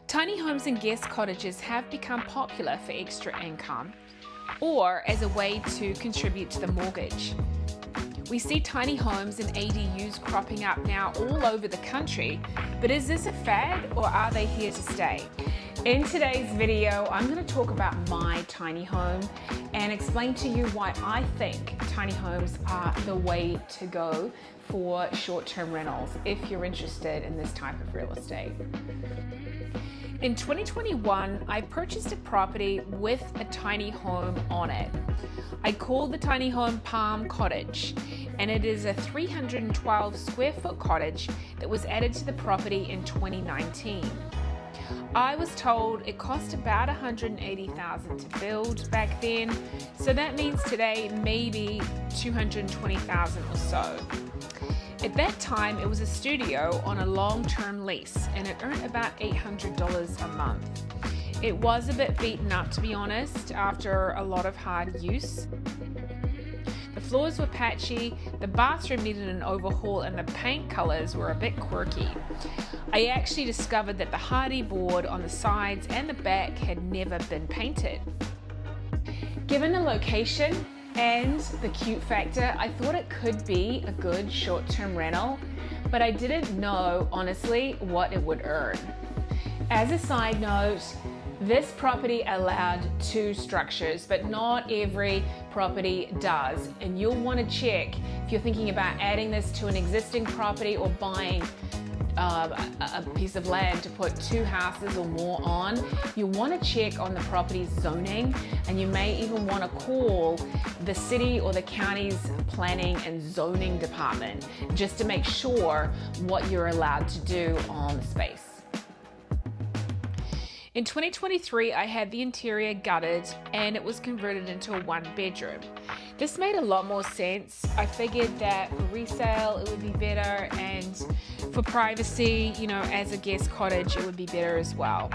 Tiny homes and guest cottages have become popular for extra income or as a way to contribute to the mortgage. We see tiny homes and ADUs cropping up now all over the country, but is this a fad or are they here to stay? In today's video, I'm going to talk about my tiny home and explain to you why I think tiny homes are the way to go for short-term rentals if you're interested in this type of real estate. In 2021, I purchased a property with a tiny home on it. I called the tiny home Palm Cottage, and it is a 312 square foot cottage that was added to the property in 2019. I was told it cost about $180,000 to build back then, so that means today maybe $220,000 or so. At that time, it was a studio on a long-term lease, and it earned about $800 a month. It was a bit beaten up, to be honest, after a lot of hard use. The floors were patchy, the bathroom needed an overhaul, and the paint colors were a bit quirky. I actually discovered that the hardy board on the sides and the back had never been painted. Given the location and the cute factor, I thought it could be a good short-term rental, but I didn't know, honestly, what it would earn. As a side note, this property allowed 2 structures, but not every property does. And you'll want to check if you're thinking about adding this to an existing property or buying a piece of land to put 2 houses or more on. You want to check on the property's zoning, and you may even want to call the city or the county's planning and zoning department just to make sure what you're allowed to do on the space. In 2023, I had the interior gutted and it was converted into a 1-bedroom. This made a lot more sense. I figured that for resale it would be better, and for privacy, as a guest cottage, it would be better as well.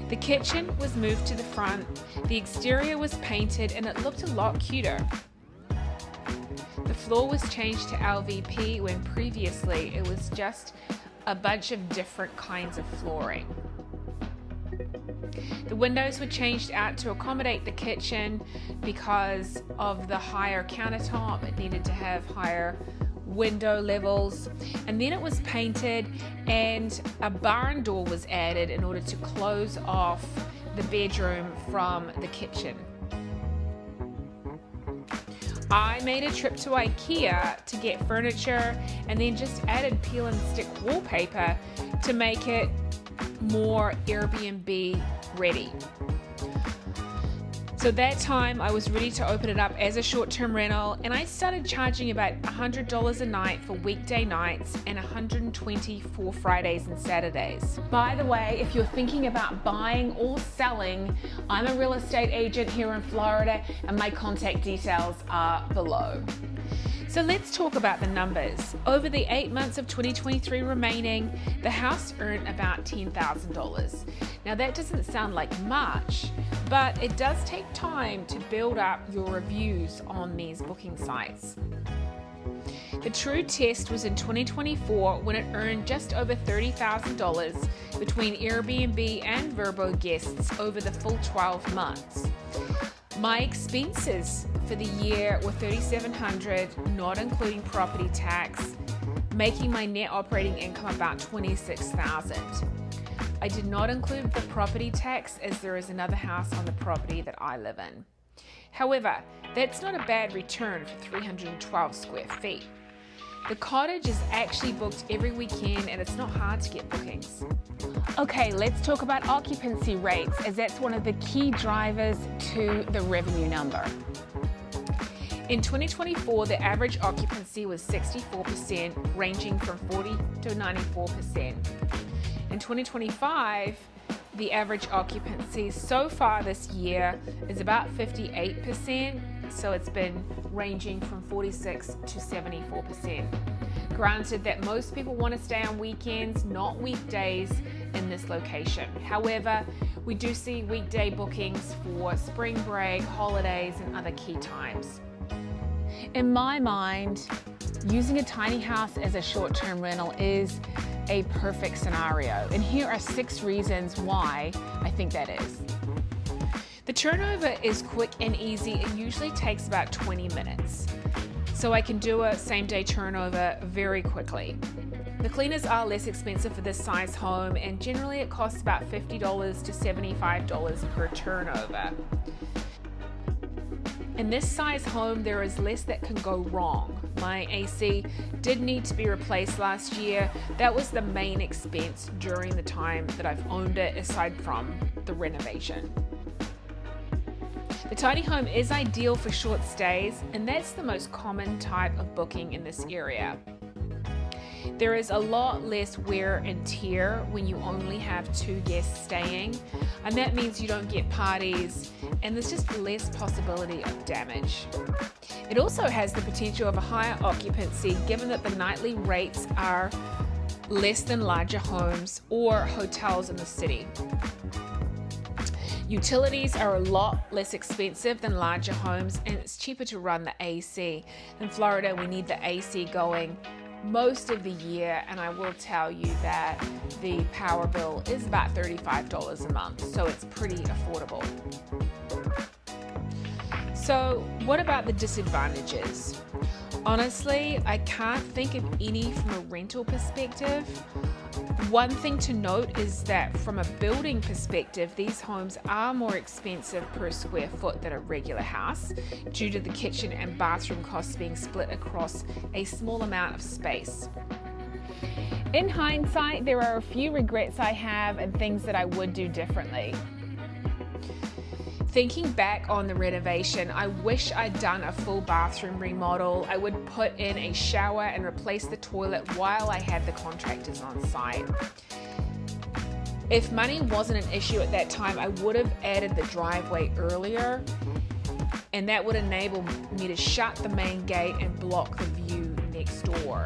The kitchen was moved to the front, the exterior was painted, and it looked a lot cuter. The floor was changed to LVP when previously it was just a bunch of different kinds of flooring. The windows were changed out to accommodate the kitchen because of the higher countertop. It needed to have higher window levels, and then it was painted and a barn door was added in order to close off the bedroom from the kitchen. I made a trip to IKEA to get furniture and then just added peel and stick wallpaper to make it more Airbnb ready. So that time I was ready to open it up as a short-term rental, and I started charging about $100 a night for weekday nights and $120 for Fridays and Saturdays. By the way, if you're thinking about buying or selling, I'm a real estate agent here in Florida, and my contact details are below. So let's talk about the numbers. Over the 8 months of 2023 remaining, the house earned about $10,000. Now that doesn't sound like much, but it does take time to build up your reviews on these booking sites. The true test was in 2024 when it earned just over $30,000 between Airbnb and Vrbo guests over the full 12 months. My expenses for the year were $3,700, not including property tax, making my net operating income about $26,000. I did not include the property tax as there is another house on the property that I live in. However, that's not a bad return for 312 square feet. The cottage is actually booked every weekend and it's not hard to get bookings. Okay, let's talk about occupancy rates, as that's one of the key drivers to the revenue number. In 2024, the average occupancy was 64%, ranging from 40 to 94%. In 2025, the average occupancy so far this year is about 58%, so it's been ranging from 46 to 74%. Granted that most people want to stay on weekends, not weekdays in this location. However, we do see weekday bookings for spring break, holidays, and other key times. In my mind, using a tiny house as a short-term rental is a perfect scenario. And here are 6 reasons why I think that is. The turnover is quick and easy. It usually takes about 20 minutes. So I can do a same-day turnover very quickly. The cleaners are less expensive for this size home, and generally it costs about $50 to $75 per turnover. In this size home, there is less that can go wrong. My AC did need to be replaced last year. That was the main expense during the time that I've owned it, aside from the renovation. The tiny home is ideal for short stays, and that's the most common type of booking in this area. There is a lot less wear and tear when you only have 2 guests staying, and that means you don't get parties, and there's just less possibility of damage. It also has the potential of a higher occupancy, given that the nightly rates are less than larger homes or hotels in the city. Utilities are a lot less expensive than larger homes, and it's cheaper to run the AC. In Florida, we need the AC going most of the year, and I will tell you that the power bill is about $35 a month, so it's pretty affordable. So what about the disadvantages? Honestly, I can't think of any from a rental perspective. One thing to note is that from a building perspective, these homes are more expensive per square foot than a regular house due to the kitchen and bathroom costs being split across a small amount of space. In hindsight, there are a few regrets I have and things that I would do differently. Thinking back on the renovation, I wish I'd done a full bathroom remodel. I would put in a shower and replace the toilet while I had the contractors on site. If money wasn't an issue at that time, I would have added the driveway earlier, and that would enable me to shut the main gate and block the view next door.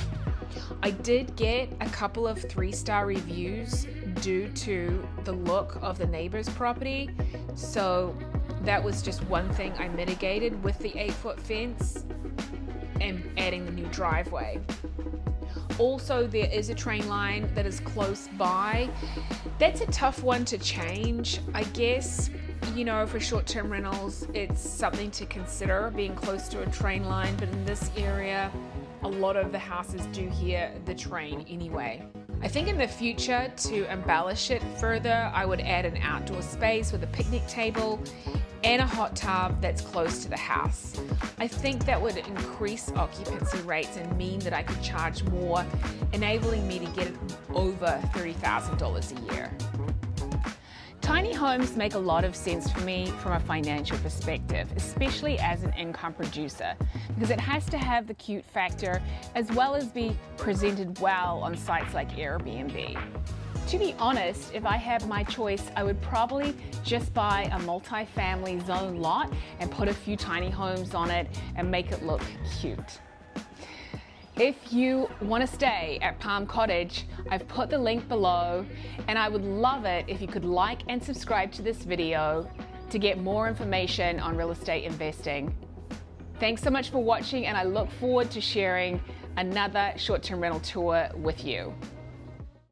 I did get a couple of 3-star reviews due to the look of the neighbor's property, so that was just one thing I mitigated with the 8-foot fence and adding the new driveway. Also, there is a train line that is close by. That's a tough one to change. I guess, for short-term rentals, it's something to consider, being close to a train line, but in this area, a lot of the houses do hear the train anyway. I think in the future, to embellish it further, I would add an outdoor space with a picnic table and a hot tub that's close to the house. I think that would increase occupancy rates and mean that I could charge more, enabling me to get over $30,000 a year. Tiny homes make a lot of sense for me from a financial perspective, especially as an income producer, because it has to have the cute factor as well as be presented well on sites like Airbnb. To be honest, if I had my choice, I would probably just buy a multi-family zone lot and put a few tiny homes on it and make it look cute. If you want to stay at Palm Cottage, I've put the link below, and I would love it if you could like and subscribe to this video to get more information on real estate investing. Thanks so much for watching, and I look forward to sharing another short-term rental tour with you.